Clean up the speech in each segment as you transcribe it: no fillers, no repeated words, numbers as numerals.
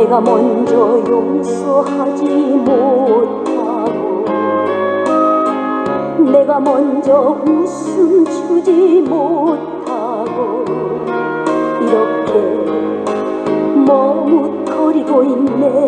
내가 먼저 용서하지 못하고 내가 먼저 웃음 주지 못하고 이렇게 머뭇거리고 있네.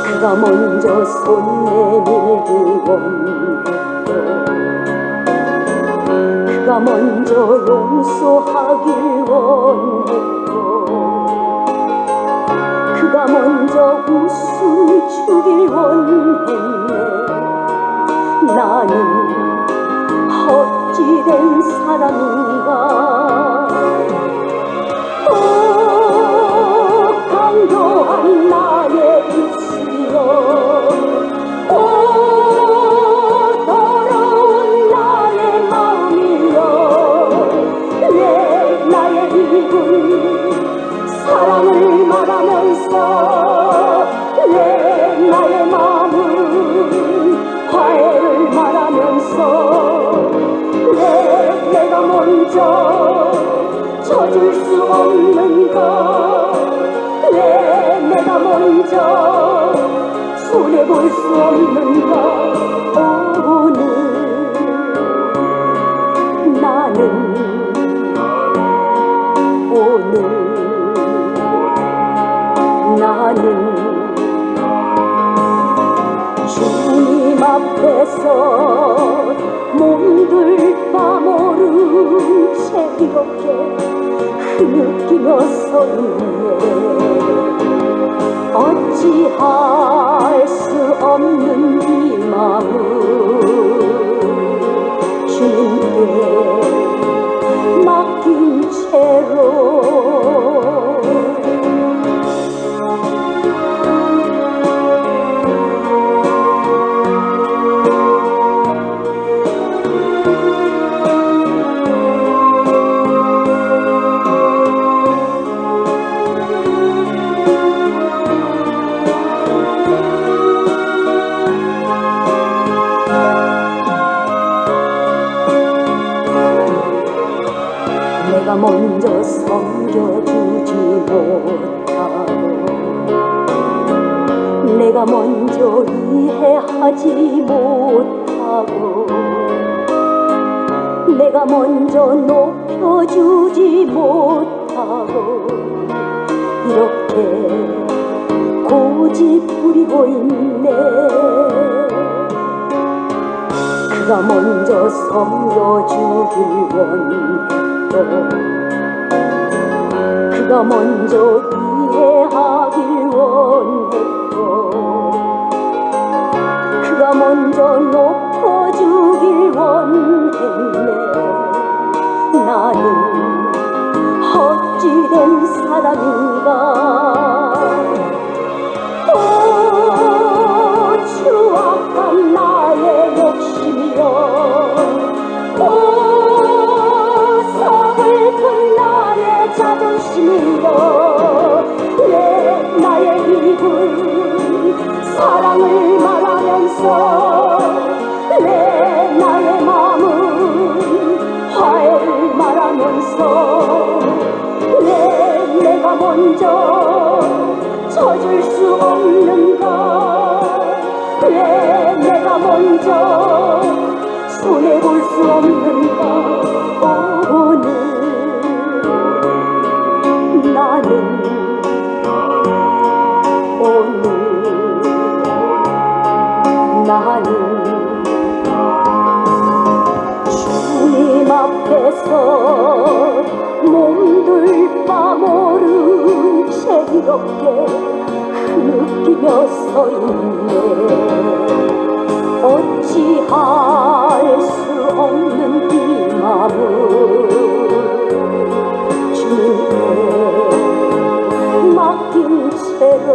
그가 먼저 손 내밀기 원했고 그가 먼저 용서하길 원했고 그가 먼저 웃음 주길 원했네. 나는 헛짓된 사람인가. 오 강도한 나의 입술이여, 오 더러운 나의 마음이여, 왜 나의 입은 사랑을 말하면서 왜 나의 마음은 화해를 말하면서 왜 내가 먼저 져줄 수 없는가. 왜 내가 먼저 손해볼 수 없는가. 오늘 나는 주님 앞에서 몸둘 바 모른 채 이렇게 흐느끼며 서 있네. 어찌할 수 없는 이 마음 주님께 맡긴 채로 내가 먼저 섬겨주지 못하고 내가 먼저 이해하지 못하고 내가 먼저 높여주지 못하고 이렇게 고집 부리고 있네. 그가 먼저 섬겨주길 원했고 그가 먼저 이해하길 원했고 그가 먼저 높여주길 원했네. 나는 헛짓된 사람인가. 오 추악한 나의 욕심이여, 오 서글픈 나의 자존심이여, 왜 나의 입은 사랑을 말하면서 왜 나의 마음은 화해를 말하면서 왜 내가 먼저 져줄 수 없는가. 왜 내가 먼저 손해볼 수 없는가. 오늘 나는 주님 앞에서 몸둘 바 모른 채 이렇게 흐느끼며 서 있네. 어찌할 수 없는 이 마음 주님께 맡긴 채로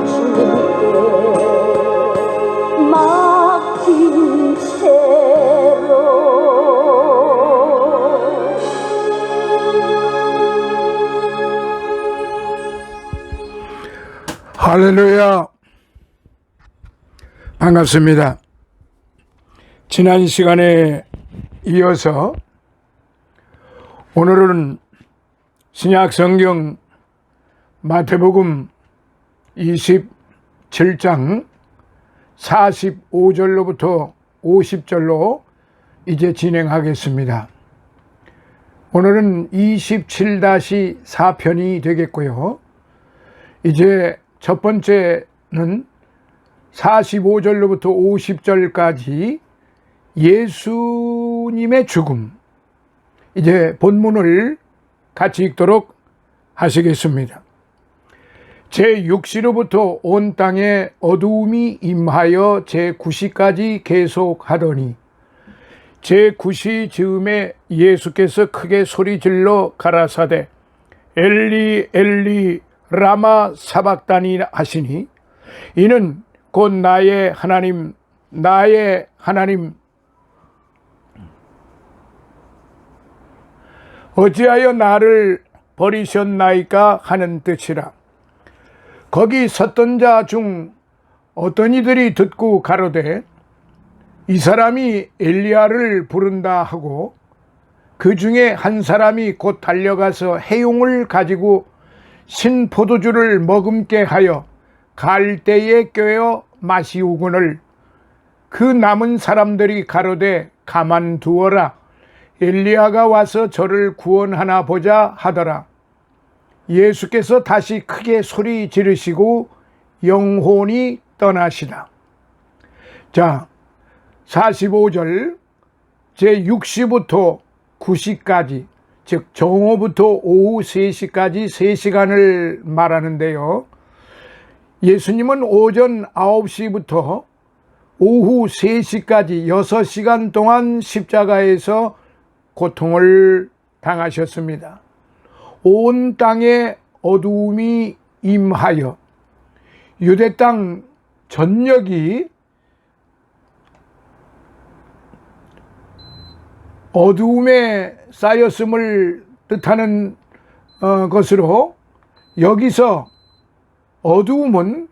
주님께 맡긴 채로. 할렐루야. 반갑습니다. 지난 시간에 이어서 오늘은 신약 성경 마태복음 27장 45절로부터 50절로 이제 진행하겠습니다. 오늘은 27-4편이 되겠고요. 이제 첫 번째는 45절로부터 50절까지 예수님의 죽음, 이제 본문을 같이 읽도록 하시겠습니다. 제6시로부터 온 땅에 어두움이 임하여 제9시까지 계속하더니 제9시 즈음에 예수께서 크게 소리질러 가라사대 엘리 엘리 라마 사박다니 하시니 이는 곧 나의 하나님 나의 하나님 어찌하여 나를 버리셨나이까 하는 뜻이라. 거기 섰던 자 중 어떤 이들이 듣고 가로되 이 사람이 엘리야를 부른다 하고 그 중에 한 사람이 곧 달려가서 해용을 가지고 신 포도주를 머금게 하여 갈대에 꿰어 마시우거늘 그 남은 사람들이 가로되 가만두어라 엘리야가 와서 저를 구원하나 보자 하더라. 예수께서 다시 크게 소리 지르시고 영혼이 떠나시다. 자, 45절 제6시부터 9시까지, 즉 정오부터 오후 3시까지 3시간을 말하는데요. 예수님은 오전 9시부터 오후 3시까지 6시간 동안 십자가에서 고통을 당하셨습니다. 온 땅에 어두움이 임하여 유대 땅 전역이 어두움에 쌓였음을 뜻하는 것으로 여기서 어두움은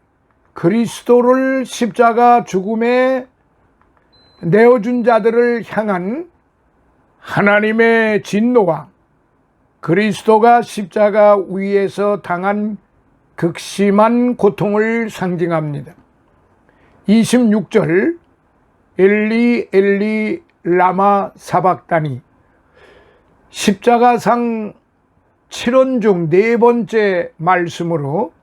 그리스도를 십자가 죽음에 내어준 자들을 향한 하나님의 진노와 그리스도가 십자가 위에서 당한 극심한 고통을 상징합니다. 26절 엘리 엘리 라마 사박다니, 십자가상 7원 중 4번째 말씀으로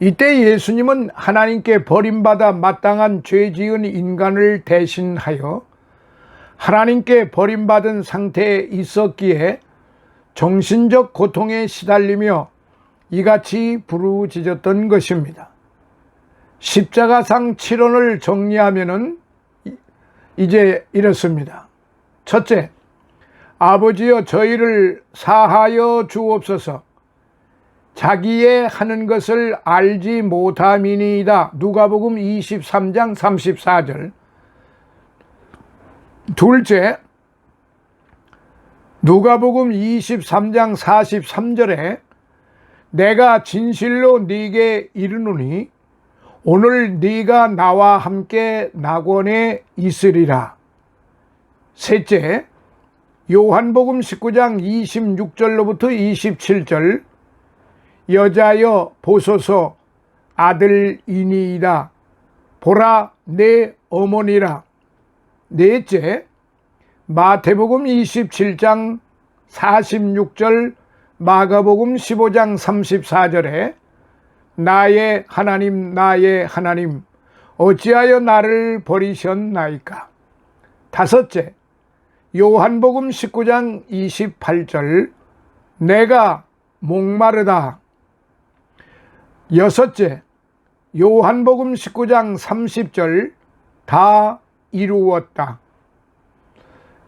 이때 예수님은 하나님께 버림받아 마땅한 죄 지은 인간을 대신하여 하나님께 버림받은 상태에 있었기에 정신적 고통에 시달리며 이같이 부르짖었던 것입니다. 십자가상 7원을 정리하면은 이제 이렇습니다. 첫째, 아버지여 저희를 사하여 주옵소서. 자기의 하는 것을 알지 못함이니이다. 누가복음 23장 34절. 둘째, 누가복음 23장 43절에 내가 진실로 네게 이르노니 오늘 네가 나와 함께 낙원에 있으리라. 셋째, 요한복음 19장 26절로부터 27절 여자여 보소서 아들이니이다. 보라 내 어머니라. 넷째, 마태복음 27장 46절 마가복음 15장 34절에 나의 하나님 나의 하나님 어찌하여 나를 버리셨나이까. 다섯째, 요한복음 19장 28절 내가 목마르다. 여섯째, 요한복음 19장 30절 다 이루었다.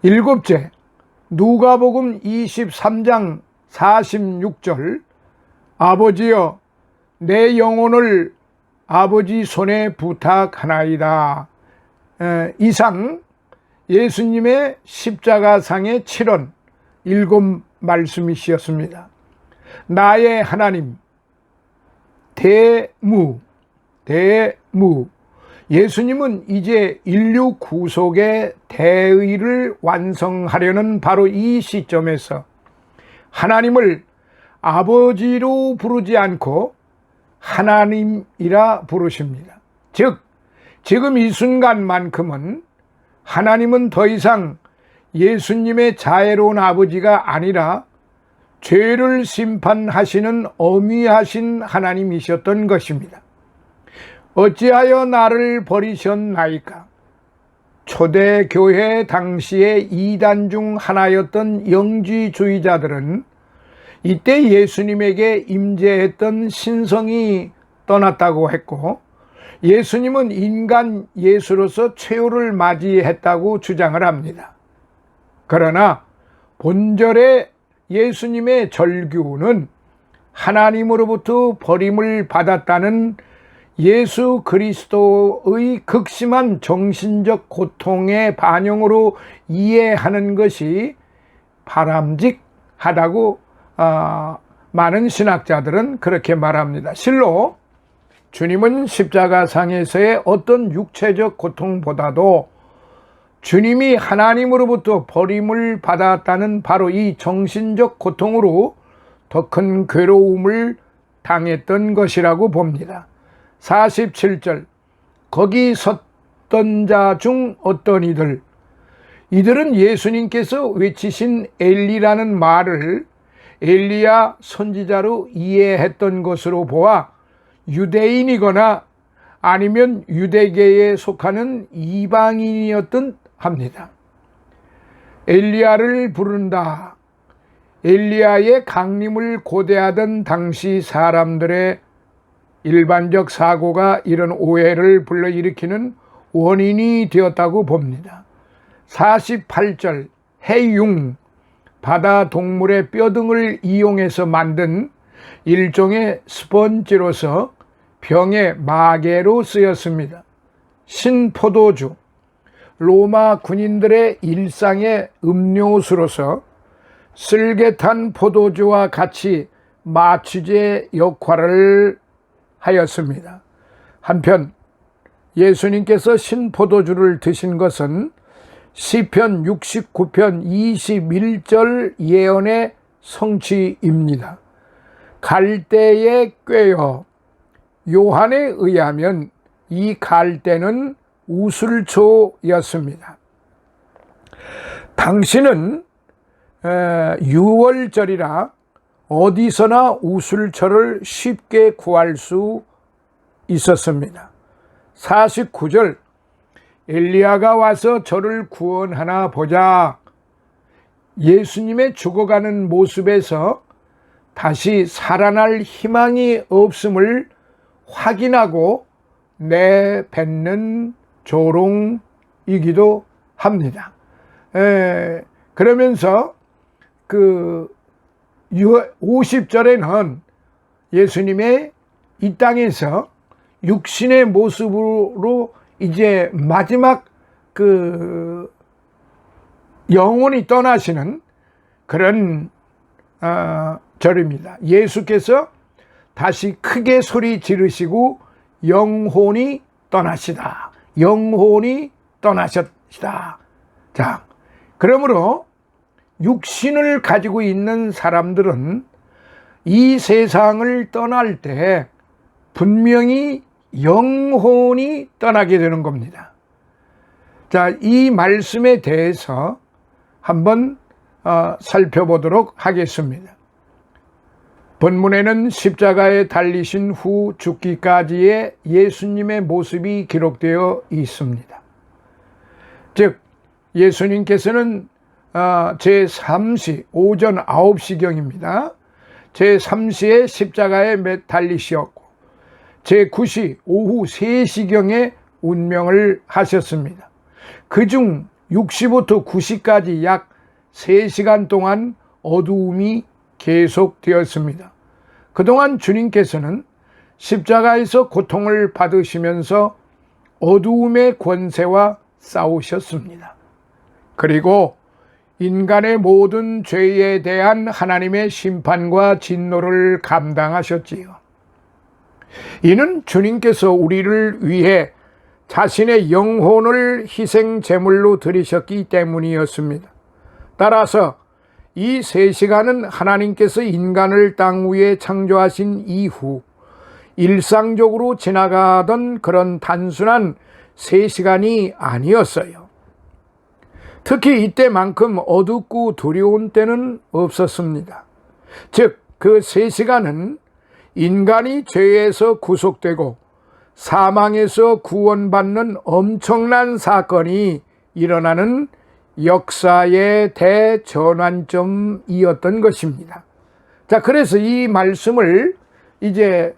일곱째, 누가복음 23장 46절 아버지여 내 영혼을 아버지 손에 부탁하나이다. 이상 예수님의 십자가상의 7원 7 말씀이셨습니다. 나의 하나님 대무 예수님은 이제 인류 구속의 대의를 완성하려는 바로 이 시점에서 하나님을 아버지로 부르지 않고 하나님이라 부르십니다. 즉 지금 이 순간만큼은 하나님은 더 이상 예수님의 자애로운 아버지가 아니라 죄를 심판하시는 엄위하신 하나님이셨던 것입니다. 어찌하여 나를 버리셨나이까? 초대교회 당시의 이단 중 하나였던 영지주의자들은 이때 예수님에게 임재했던 신성이 떠났다고 했고, 예수님은 인간 예수로서 최후를 맞이했다고 주장을 합니다. 그러나 본절의 예수님의 절규는 하나님으로부터 버림을 받았다는 예수 그리스도의 극심한 정신적 고통의 반영으로 이해하는 것이 바람직하다고 많은 신학자들은 그렇게 말합니다. 실로 주님은 십자가상에서의 어떤 육체적 고통보다도 주님이 하나님으로부터 버림을 받았다는 바로 이 정신적 고통으로 더 큰 괴로움을 당했던 것이라고 봅니다. 47절, 거기 섰던 자 중 어떤 이들은 예수님께서 외치신 엘리라는 말을 엘리야 선지자로 이해했던 것으로 보아 유대인이거나 아니면 유대계에 속하는 이방인이었던 합니다. 엘리야를 부른다. 엘리야의 강림을 고대하던 당시 사람들의 일반적 사고가 이런 오해를 불러일으키는 원인이 되었다고 봅니다. 48절, 해융, 바다 동물의 뼈 등을 이용해서 만든 일종의 스펀지로서 병의 마개로 쓰였습니다. 신포도주, 로마 군인들의 일상의 음료수로서 쓸개탄 포도주와 같이 마취제 역할을 하였습니다. 한편 예수님께서 신포도주를 드신 것은 시편 69편 21절 예언의 성취입니다. 갈대의 꾀여, 요한에 의하면 이 갈대는 우슬초였습니다. 당시는 6월절이라 어디서나 우슬초를 쉽게 구할 수 있었습니다. 49절, 엘리야가 와서 저를 구원하나 보자. 예수님의 죽어가는 모습에서 다시 살아날 희망이 없음을 확인하고 내뱉는 조롱이기도 합니다. 그러면서 그 50절에는 예수님의 이 땅에서 육신의 모습으로 이제 마지막 그 영혼이 떠나시는 그런 절입니다. 예수께서 다시 크게 소리 지르시고 영혼이 떠나시다. 영혼이 떠나셨다. 자, 그러므로 육신을 가지고 있는 사람들은 이 세상을 떠날 때 분명히 영혼이 떠나게 되는 겁니다. 자, 이 말씀에 대해서 한번 살펴보도록 하겠습니다. 본문에는 십자가에 달리신 후 죽기까지의 예수님의 모습이 기록되어 있습니다. 즉 예수님께서는 제3시 오전 9시경입니다. 제3시에 십자가에 달리셨고 제9시 오후 3시경에 운명을 하셨습니다. 그중 6시부터 9시까지 약 3시간 동안 어두움이 계속되었습니다. 그동안 주님께서는 십자가에서 고통을 받으시면서 어두움의 권세와 싸우셨습니다. 그리고 인간의 모든 죄에 대한 하나님의 심판과 진노를 감당하셨지요. 이는 주님께서 우리를 위해 자신의 영혼을 희생 제물로 드리셨기 때문이었습니다. 따라서 이 세 시간은 하나님께서 인간을 땅 위에 창조하신 이후 일상적으로 지나가던 그런 단순한 세 시간이 아니었어요. 특히 이때만큼 어둡고 두려운 때는 없었습니다. 즉, 그 세 시간은 인간이 죄에서 구속되고 사망에서 구원받는 엄청난 사건이 일어나는 역사의 대전환점이었던 것입니다. 자, 그래서 이 말씀을 이제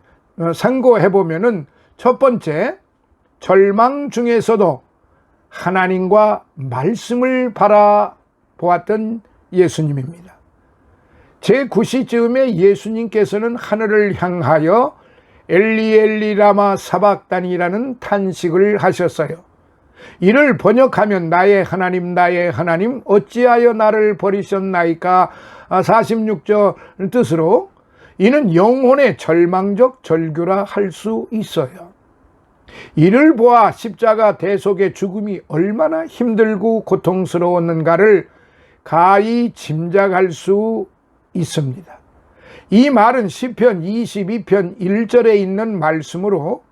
상고해 보면은 첫 번째, 절망 중에서도 하나님과 말씀을 바라보았던 예수님입니다. 제9시쯤에 예수님께서는 하늘을 향하여 엘리 엘리 라마 사박단이라는 탄식을 하셨어요. 이를 번역하면 나의 하나님 어찌하여 나를 버리셨나이까 46절 뜻으로 이는 영혼의 절망적 절규라 할 수 있어요. 이를 보아 십자가 대속의 죽음이 얼마나 힘들고 고통스러웠는가를 가히 짐작할 수 있습니다. 이 말은 시편 22편 1절에 있는 말씀으로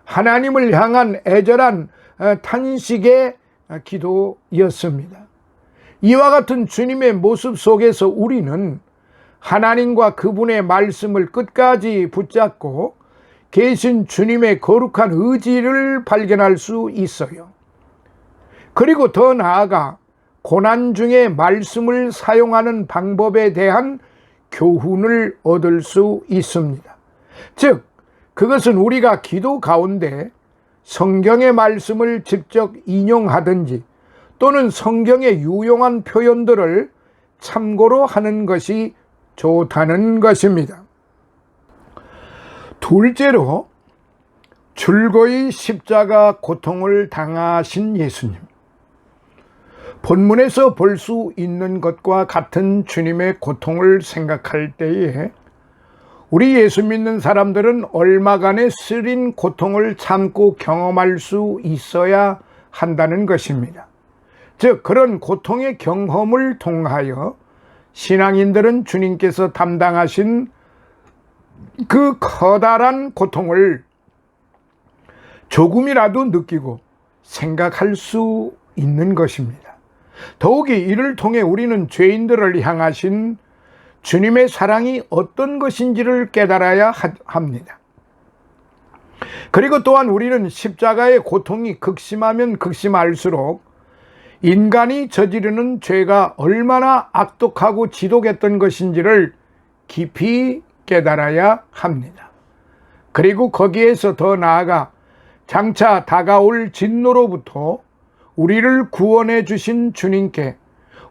하나님을 향한 애절한 탄식의 기도였습니다. 이와 같은 주님의 모습 속에서 우리는 하나님과 그분의 말씀을 끝까지 붙잡고 계신 주님의 거룩한 의지를 발견할 수 있어요. 그리고 더 나아가 고난 중에 말씀을 사용하는 방법에 대한 교훈을 얻을 수 있습니다. 즉, 그것은 우리가 기도 가운데 성경의 말씀을 직접 인용하든지 또는 성경의 유용한 표현들을 참고로 하는 것이 좋다는 것입니다. 둘째로, 줄거이 십자가 고통을 당하신 예수님. 본문에서 볼 수 있는 것과 같은 주님의 고통을 생각할 때에 우리 예수 믿는 사람들은 얼마간의 쓰린 고통을 참고 경험할 수 있어야 한다는 것입니다. 즉, 그런 고통의 경험을 통하여 신앙인들은 주님께서 담당하신 그 커다란 고통을 조금이라도 느끼고 생각할 수 있는 것입니다. 더욱이 이를 통해 우리는 죄인들을 향하신 주님의 사랑이 어떤 것인지를 깨달아야 합니다. 그리고 또한 우리는 십자가의 고통이 극심하면 극심할수록 인간이 저지르는 죄가 얼마나 악독하고 지독했던 것인지를 깊이 깨달아야 합니다. 그리고 거기에서 더 나아가 장차 다가올 진노로부터 우리를 구원해 주신 주님께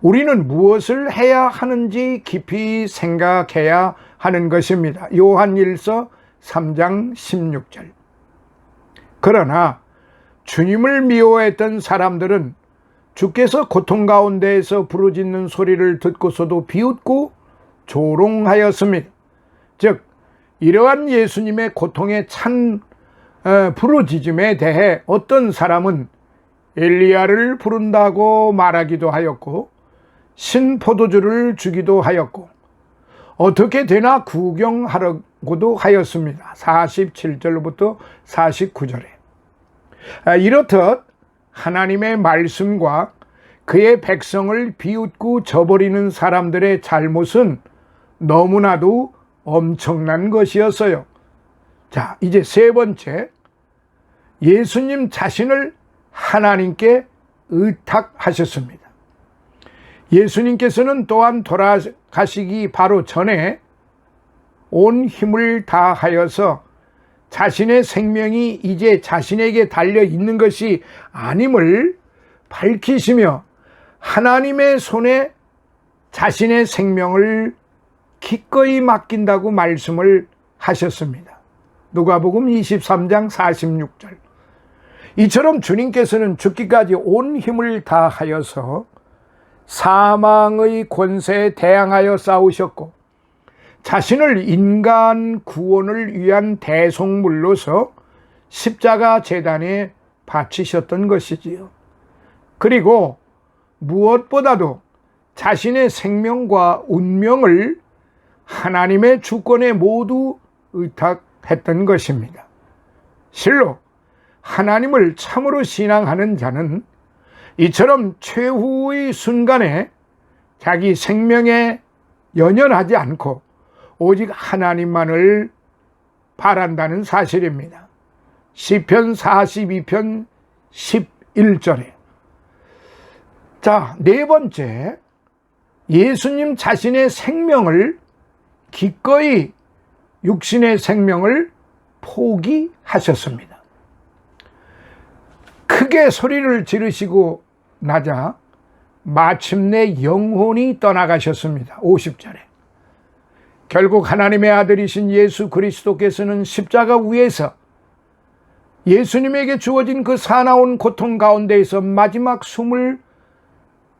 우리는 무엇을 해야 하는지 깊이 생각해야 하는 것입니다. 요한일서 3장 16절. 그러나 주님을 미워했던 사람들은 주께서 고통 가운데에서 부르짖는 소리를 듣고서도 비웃고 조롱하였습니다. 즉, 이러한 예수님의 고통의 찬 부르짖음에 대해 어떤 사람은 엘리야를 부른다고 말하기도 하였고 신포도주를 주기도 하였고 어떻게 되나 구경하라고도 하였습니다. 47절부터 49절에. 이렇듯 하나님의 말씀과 그의 백성을 비웃고 저버리는 사람들의 잘못은 너무나도 엄청난 것이었어요. 자, 이제 세 번째, 예수님 자신을 하나님께 의탁하셨습니다. 예수님께서는 또한 돌아가시기 바로 전에 온 힘을 다하여서 자신의 생명이 이제 자신에게 달려 있는 것이 아님을 밝히시며 하나님의 손에 자신의 생명을 기꺼이 맡긴다고 말씀을 하셨습니다. 누가복음 23장 46절. 이처럼 주님께서는 죽기까지 온 힘을 다하여서 사망의 권세에 대항하여 싸우셨고 자신을 인간 구원을 위한 대속물로서 십자가 제단에 바치셨던 것이지요. 그리고 무엇보다도 자신의 생명과 운명을 하나님의 주권에 모두 의탁했던 것입니다. 실로 하나님을 참으로 신앙하는 자는 이처럼 최후의 순간에 자기 생명에 연연하지 않고 오직 하나님만을 바란다는 사실입니다. 시편 42편 11절에. 자, 네 번째, 예수님 자신의 생명을 기꺼이 육신의 생명을 포기하셨습니다. 크게 소리를 지르시고 나자 마침내 영혼이 떠나가셨습니다. 50절에. 결국 하나님의 아들이신 예수 그리스도께서는 십자가 위에서 예수님에게 주어진 그 사나운 고통 가운데에서 마지막 숨을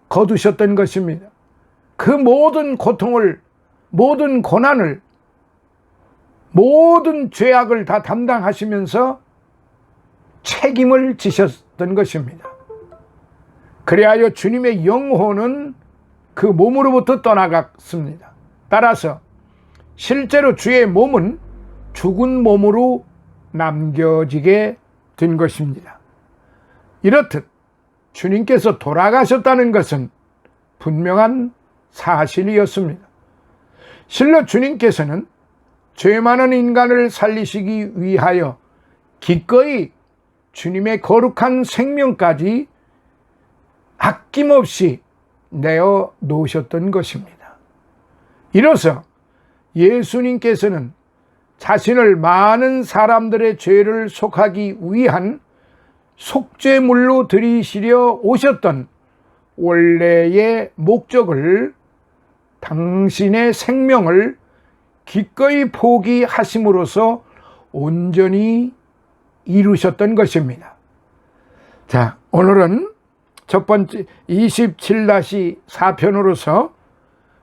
거두셨던 것입니다. 그 모든 고통을, 모든 고난을, 모든 죄악을 다 담당하시면서 책임을 지셨던 것입니다. 그리하여 주님의 영혼은 그 몸으로부터 떠나갔습니다. 따라서 실제로 주의 몸은 죽은 몸으로 남겨지게 된 것입니다. 이렇듯 주님께서 돌아가셨다는 것은 분명한 사실이었습니다. 실로 주님께서는 죄 많은 인간을 살리시기 위하여 기꺼이 주님의 거룩한 생명까지 아낌없이 내어 놓으셨던 것입니다. 이로써 예수님께서는 자신을 많은 사람들의 죄를 속하기 위한 속죄물로 드리시려 오셨던 원래의 목적을, 당신의 생명을 기꺼이 포기하심으로써 온전히 이루셨던 것입니다. 자, 오늘은 첫 번째 27-4편으로서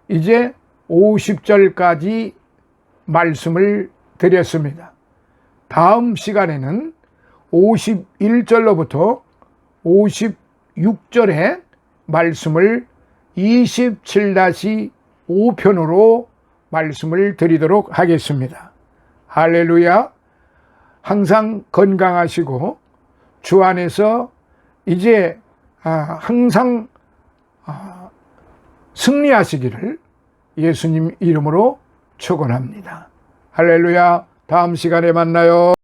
이제 50절까지 말씀을 드렸습니다. 다음 시간에는 51절로부터 56절의 말씀을 27-5편으로 말씀을 드리도록 하겠습니다. 할렐루야. 항상 건강하시고 주 안에서 이제 항상 승리하시기를 예수님 이름으로 축원합니다. 할렐루야. 다음 시간에 만나요.